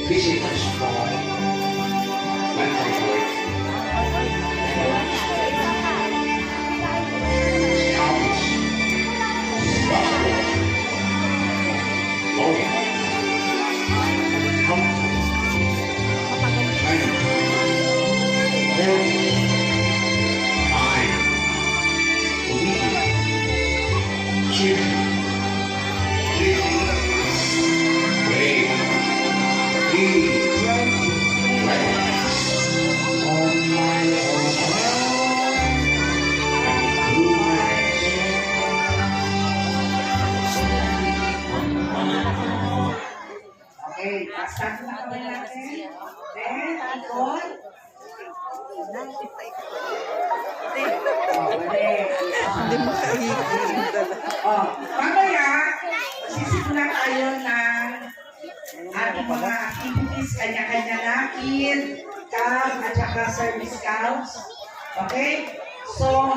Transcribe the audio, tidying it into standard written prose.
Physically strong, mentally good, countless, prosperous, loyal, helpful, kind, caring, kind, believing, cheerful, giving, brave, Okay, start na kami natin. Then, ikot. Hindi makaihigit. Mamaya, sisimulan tayo ng ating mga activities, kanya-kanya natin, cab at saka service counts. Okay? So,